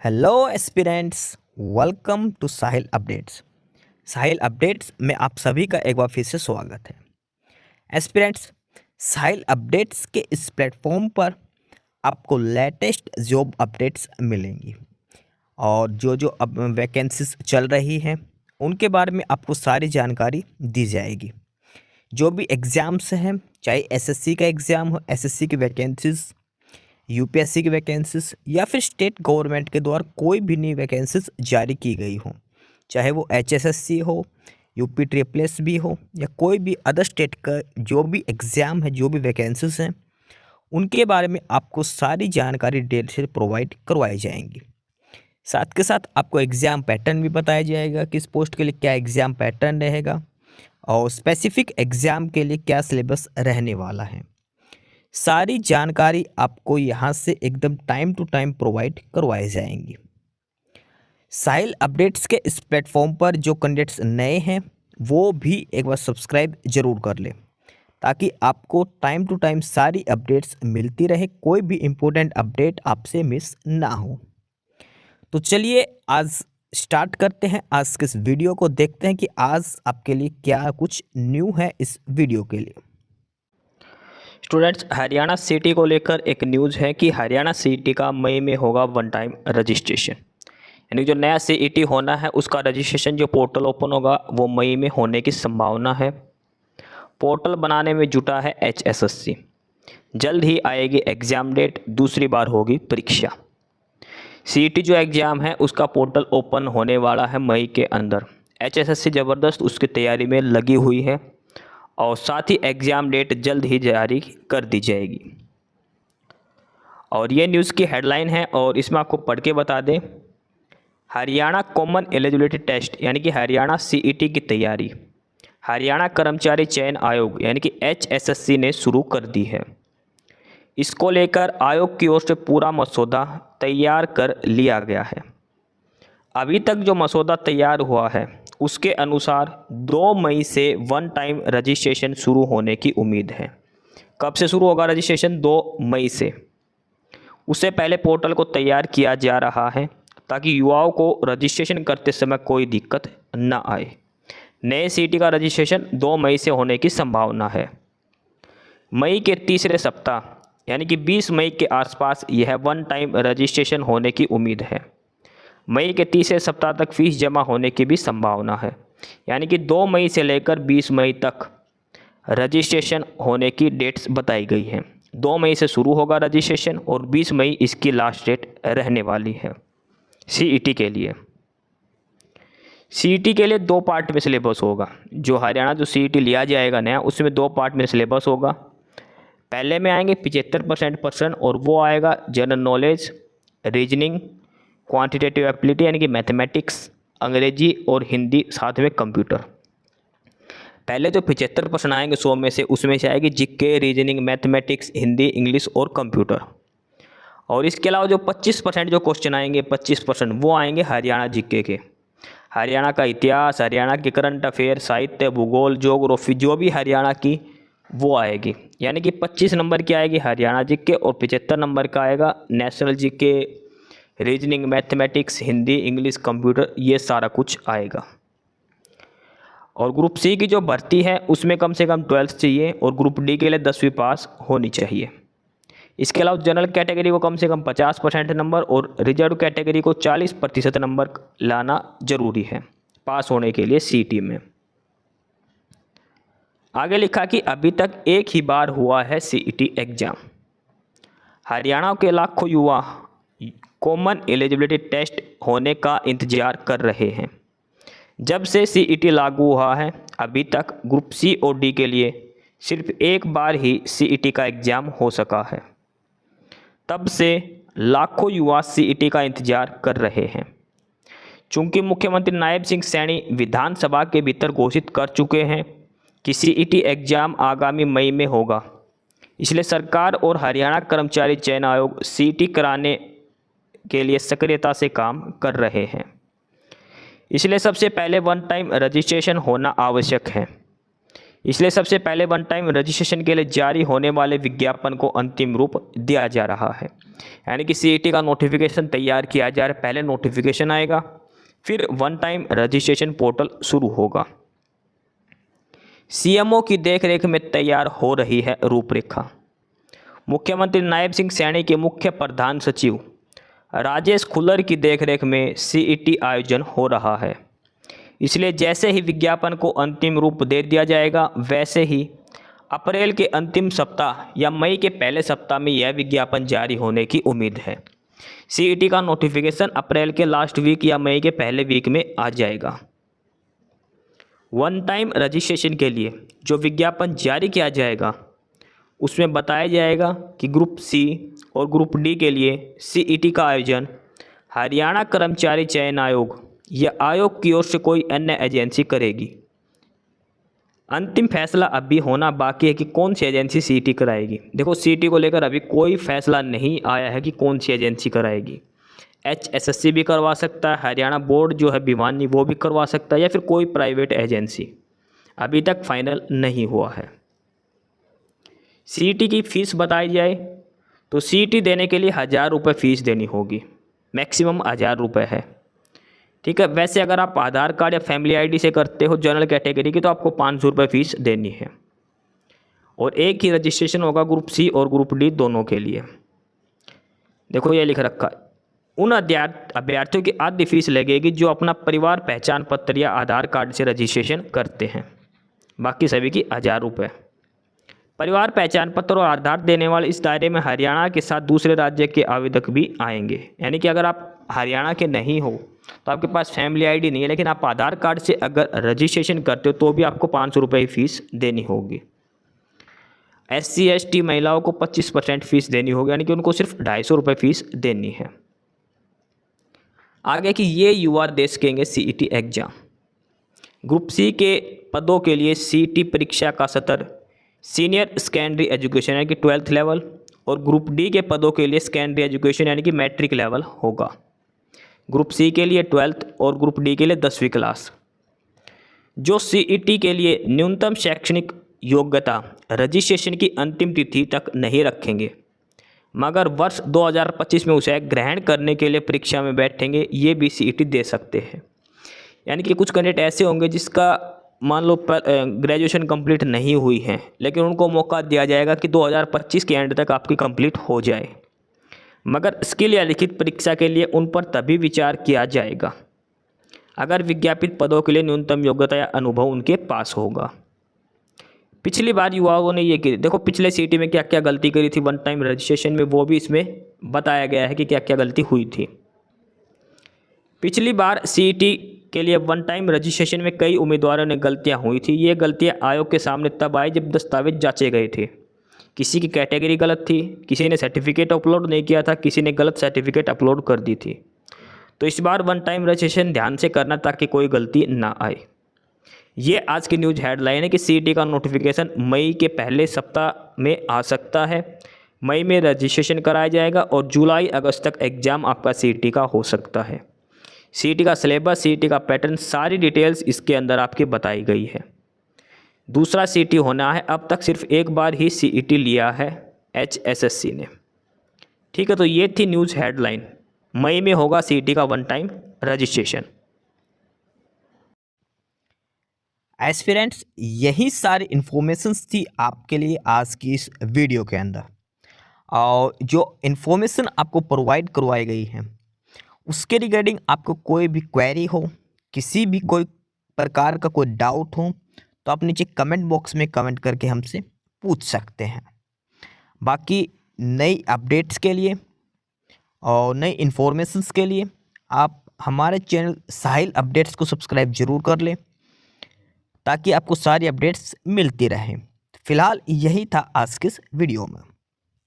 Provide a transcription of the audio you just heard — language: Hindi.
Hello aspirants, welcome to Sahil updates. Sahil updates में आप सभी का एक बार फिर से स्वागत है। एस्पिरेंट्स, साहिल अपडेट्स के इस प्लेटफॉर्म पर आपको लेटेस्ट जॉब अपडेट्स मिलेंगी और जो जो अब वैकेंसीज चल रही हैं उनके बारे में आपको सारी जानकारी दी जाएगी। जो भी एग्ज़ाम्स हैं, चाहे एसएससी का एग्ज़ाम हो, एसएससी की वैकेंसीज, यूपीएससी की वैकेंसीज या फिर स्टेट गवर्नमेंट के द्वारा कोई भी नई वैकेंसीज जारी की गई हो, चाहे वो एचएसएससी हो, यूपी ट्रिपल एस भी हो या कोई भी अदर स्टेट का जो भी एग्ज़ाम है, जो भी वैकेंसीज हैं, उनके बारे में आपको सारी जानकारी डिटेल से प्रोवाइड करवाई जाएंगी। साथ के साथ आपको एग्ज़ाम पैटर्न भी बताया जाएगा, किस पोस्ट के लिए क्या एग्ज़ाम पैटर्न रहेगा और स्पेसिफिक एग्ज़ाम के लिए क्या सिलेबस रहने वाला है। सारी जानकारी आपको यहाँ से एकदम टाइम टू टाइम प्रोवाइड करवाई जाएंगी। साहिल अपडेट्स के इस प्लेटफॉर्म पर जो कैंडिडेट्स नए हैं वो भी एक बार सब्सक्राइब ज़रूर कर लें ताकि आपको टाइम टू टाइम सारी अपडेट्स मिलती रहे, कोई भी इम्पोर्टेंट अपडेट आपसे मिस ना हो। तो चलिए आज स्टार्ट करते हैं, आज के इस वीडियो को देखते हैं कि आज आपके लिए क्या कुछ न्यू है इस वीडियो के लिए। स्टूडेंट्स, हरियाणा सीटी को लेकर एक न्यूज़ है कि हरियाणा सीटी का मई में होगा वन टाइम रजिस्ट्रेशन, यानी जो नया सीईटी होना है उसका रजिस्ट्रेशन जो पोर्टल ओपन होगा वो मई में होने की संभावना है। पोर्टल बनाने में जुटा है एचएसएससी। जल्द ही आएगी एग्ज़ाम डेट, दूसरी बार होगी परीक्षा। सीईटी जो एग्ज़ाम है उसका पोर्टल ओपन होने वाला है मई के अंदर। एचएसएससी ज़बरदस्त उसकी तैयारी में लगी हुई है और साथ ही एग्ज़ाम डेट जल्द ही जारी कर दी जाएगी। और ये न्यूज़ की हेडलाइन है और इसमें आपको पढ़ के बता दें, हरियाणा कॉमन एलिजिबिलिटी टेस्ट यानी कि हरियाणा सीईटी की तैयारी हरियाणा कर्मचारी चयन आयोग यानी कि एचएसएससी ने शुरू कर दी है। इसको लेकर आयोग की ओर से पूरा मसौदा तैयार कर लिया गया है। अभी तक जो मसौदा तैयार हुआ है उसके अनुसार 2 मई से वन टाइम रजिस्ट्रेशन शुरू होने की उम्मीद है। कब से शुरू होगा रजिस्ट्रेशन? 2 मई से। उससे पहले पोर्टल को तैयार किया जा रहा है ताकि युवाओं को रजिस्ट्रेशन करते समय कोई दिक्कत न आए। नए सीटी का रजिस्ट्रेशन 2 मई से होने की संभावना है। मई के तीसरे सप्ताह यानी कि 20 मई के आसपास यह वन टाइम रजिस्ट्रेशन होने की उम्मीद है। मई के तीसरे सप्ताह तक फीस जमा होने की भी संभावना है, यानी कि 2 मई से लेकर 20 मई तक रजिस्ट्रेशन होने की डेट्स बताई गई हैं। 2 मई से शुरू होगा रजिस्ट्रेशन और 20 मई इसकी लास्ट डेट रहने वाली है सीईटी के लिए। सीईटी के लिए 2 पार्ट में सिलेबस होगा। जो हरियाणा जो सीईटी लिया जाएगा नया, उसमें 2 पार्ट में सिलेबस होगा। पहले में आएंगे 75% पर्सन और वो आएगा general knowledge, reasoning, quantitative ability यानी कि मैथमेटिक्स, अंग्रेजी और हिंदी, साथ में कंप्यूटर। पहले जो 75% आएंगे 100 में से, उसमें से आएगी GK, reasoning, mathematics, Hindi, English और कंप्यूटर। और इसके अलावा जो 25% जो क्वेश्चन आएंगे, 25% वो आएंगे हरियाणा जीके के। हरियाणा का इतिहास, हरियाणा के करंट अफेयर, साहित्य, भूगोल, ज्योग्राफी, जो भी हरियाणा की वो आएगी। यानी कि 25 नंबर की आएगी हरियाणा जीके और 75 नंबर का आएगा national GK, reasoning, mathematics, Hindi, English, computer, ये सारा कुछ आएगा। और ग्रुप सी की जो भर्ती है उसमें कम से कम 12th चाहिए और ग्रुप डी के लिए 10वीं पास होनी चाहिए। इसके अलावा जनरल कैटेगरी को कम से कम 50% नंबर और रिजर्व कैटेगरी को 40% नंबर लाना जरूरी है पास होने के लिए सीईटी में। आगे लिखा कि अभी तक एक ही बार हुआ है सीईटी एग्जाम। हरियाणा के लाखों युवा कॉमन एलिजिबिलिटी टेस्ट होने का इंतजार कर रहे हैं। जब से सीईटी लागू हुआ है अभी तक ग्रुप सी और डी के लिए सिर्फ एक बार ही सीईटी का एग्ज़ाम हो सका है। तब से लाखों युवा सीईटी का इंतजार कर रहे हैं। चूंकि मुख्यमंत्री नायब सिंह सैनी विधानसभा के भीतर घोषित कर चुके हैं कि सीईटी एग्ज़ाम आगामी मई में होगा, इसलिए सरकार और हरियाणा कर्मचारी चयन आयोग सीईटी कराने के लिए सक्रियता से काम कर रहे हैं। इसलिए सबसे पहले वन टाइम रजिस्ट्रेशन होना आवश्यक है। इसलिए सबसे पहले वन टाइम रजिस्ट्रेशन के लिए जारी होने वाले विज्ञापन को अंतिम रूप दिया जा रहा है। यानी कि सीईटी का नोटिफिकेशन तैयार किया जा रहा है, पहले नोटिफिकेशन आएगा, फिर वन टाइम रजिस्ट्रेशन पोर्टल शुरू होगा। सीएमओ की देखरेख में तैयार हो रही है रूपरेखा। मुख्यमंत्री नायब सिंह सैनी के मुख्य प्रधान सचिव राजेश खुल्लर की देखरेख में सीईटी आयोजन हो रहा है। इसलिए जैसे ही विज्ञापन को अंतिम रूप दे दिया जाएगा, वैसे ही अप्रैल के अंतिम सप्ताह या मई के पहले सप्ताह में यह विज्ञापन जारी होने की उम्मीद है। सीईटी का नोटिफिकेशन अप्रैल के लास्ट वीक या मई के पहले वीक में आ जाएगा। वन टाइम रजिस्ट्रेशन के लिए जो विज्ञापन जारी किया जाएगा, उसमें बताया जाएगा कि ग्रुप सी और ग्रुप डी के लिए सीईटी का आयोजन हरियाणा कर्मचारी चयन आयोग या आयोग की ओर से कोई अन्य एजेंसी करेगी। अंतिम फैसला अभी होना बाकी है कि कौन सी एजेंसी सीईटी कराएगी। देखो, सीईटी को लेकर अभी कोई फैसला नहीं आया है कि कौन सी एजेंसी कराएगी। HSSC भी करवा सकता है, हरियाणा बोर्ड जो है भिवानी वो भी करवा सकता है, या फिर कोई प्राइवेट एजेंसी। अभी तक फाइनल नहीं हुआ है। सीईटी की फ़ीस बताई जाए तो सीईटी देने के लिए 1000 रुपये फ़ीस देनी होगी, मैक्सिमम 1000 रुपये है। ठीक है। वैसे अगर आप आधार कार्ड या फैमिली आईडी से करते हो जनरल कैटेगरी की, तो आपको 500 रुपये फ़ीस देनी है। और एक ही रजिस्ट्रेशन होगा ग्रुप सी और ग्रुप डी दोनों के लिए। देखो ये लिख रखा है, उन अभ्यर्थियों की आधी फीस लगेगी जो अपना परिवार पहचान पत्र या आधार कार्ड से रजिस्ट्रेशन करते हैं। बाकी सभी की 1000 रुपये। परिवार पहचान पत्र और आधार देने वाले इस दायरे में हरियाणा के साथ दूसरे राज्य के आवेदक भी आएंगे। यानी कि अगर आप हरियाणा के नहीं हो, तो आपके पास फैमिली आईडी नहीं है, लेकिन आप आधार कार्ड से अगर रजिस्ट्रेशन करते हो तो भी आपको 500 रुपये फीस देनी होगी। SC ST महिलाओं को 25% फीस देनी होगी, यानी कि उनको सिर्फ 250 रुपये फीस देनी है। आगे कि ये युवा देश देंगे सीईटी एग्जाम। ग्रुप सी के पदों के लिए सीईटी परीक्षा का सत्र सीनियर सेकेंडरी एजुकेशन यानी कि 12th लेवल, और ग्रुप डी के पदों के लिए सेकेंडरी एजुकेशन यानी कि मैट्रिक लेवल होगा। ग्रुप सी के लिए 12th और ग्रुप डी के लिए 10वीं क्लास। जो सीईटी के लिए न्यूनतम शैक्षणिक योग्यता रजिस्ट्रेशन की अंतिम तिथि तक नहीं रखेंगे, मगर वर्ष 2025 में उसे ग्रहण करने के लिए परीक्षा में बैठेंगे, ये भी सीईटी दे सकते हैं। यानी कि कुछ कैंडिडेट ऐसे होंगे जिसका मान लो ग्रेजुएशन कंप्लीट नहीं हुई है, लेकिन उनको मौका दिया जाएगा कि 2025 के एंड तक आपकी कंप्लीट हो जाए, मगर स्किल या लिखित परीक्षा के लिए उन पर तभी विचार किया जाएगा अगर विज्ञापित पदों के लिए न्यूनतम योग्यता या अनुभव उनके पास होगा। पिछली बार युवाओं ने ये की, देखो पिछले सीईटी में क्या क्या गलती करी थी वन टाइम रजिस्ट्रेशन में, वो भी इसमें बताया गया है कि क्या क्या गलती हुई थी। पिछली बार सीईटी के लिए वन टाइम रजिस्ट्रेशन में कई उम्मीदवारों ने गलतियां हुई थी। ये गलतियां आयोग के सामने तब आई जब दस्तावेज जांचे गए थे। किसी की कैटेगरी गलत थी, किसी ने सर्टिफिकेट अपलोड नहीं किया था, किसी ने गलत सर्टिफिकेट अपलोड कर दी थी। तो इस बार वन टाइम रजिस्ट्रेशन ध्यान से करना ताकि कोई गलती ना आए। ये आज की न्यूज़ हेडलाइन है कि सीईटी का नोटिफिकेशन मई के पहले सप्ताह में आ सकता है। मई में रजिस्ट्रेशन कराया जाएगा और जुलाई अगस्त तक एग्ज़ाम आपका सीईटी का हो सकता है। सीईटी का सिलेबस, सीईटी का पैटर्न, सारी डिटेल्स इसके अंदर आपकी बताई गई है। दूसरा सीईटी होना है, अब तक सिर्फ एक बार ही सीईटी लिया है HSSC ने। ठीक है, तो ये थी न्यूज़ हेडलाइन। मई में होगा सीईटी का वन टाइम रजिस्ट्रेशन। एस्पिरेंट्स, यही सारी इन्फॉर्मेशंस थी आपके लिए आज की इस वीडियो के अंदर। और जो इन्फॉर्मेशन आपको प्रोवाइड करवाई गई है उसके रिगार्डिंग आपको कोई भी क्वेरी हो, किसी भी कोई प्रकार का कोई डाउट हो, तो आप नीचे कमेंट बॉक्स में कमेंट करके हमसे पूछ सकते हैं। बाकी नई अपडेट्स के लिए और नई इन्फॉर्मेशंस के लिए आप हमारे चैनल साहिल अपडेट्स को सब्सक्राइब जरूर कर लें ताकि आपको सारी अपडेट्स मिलती रहें। फिलहाल यही था आज के इस वीडियो में।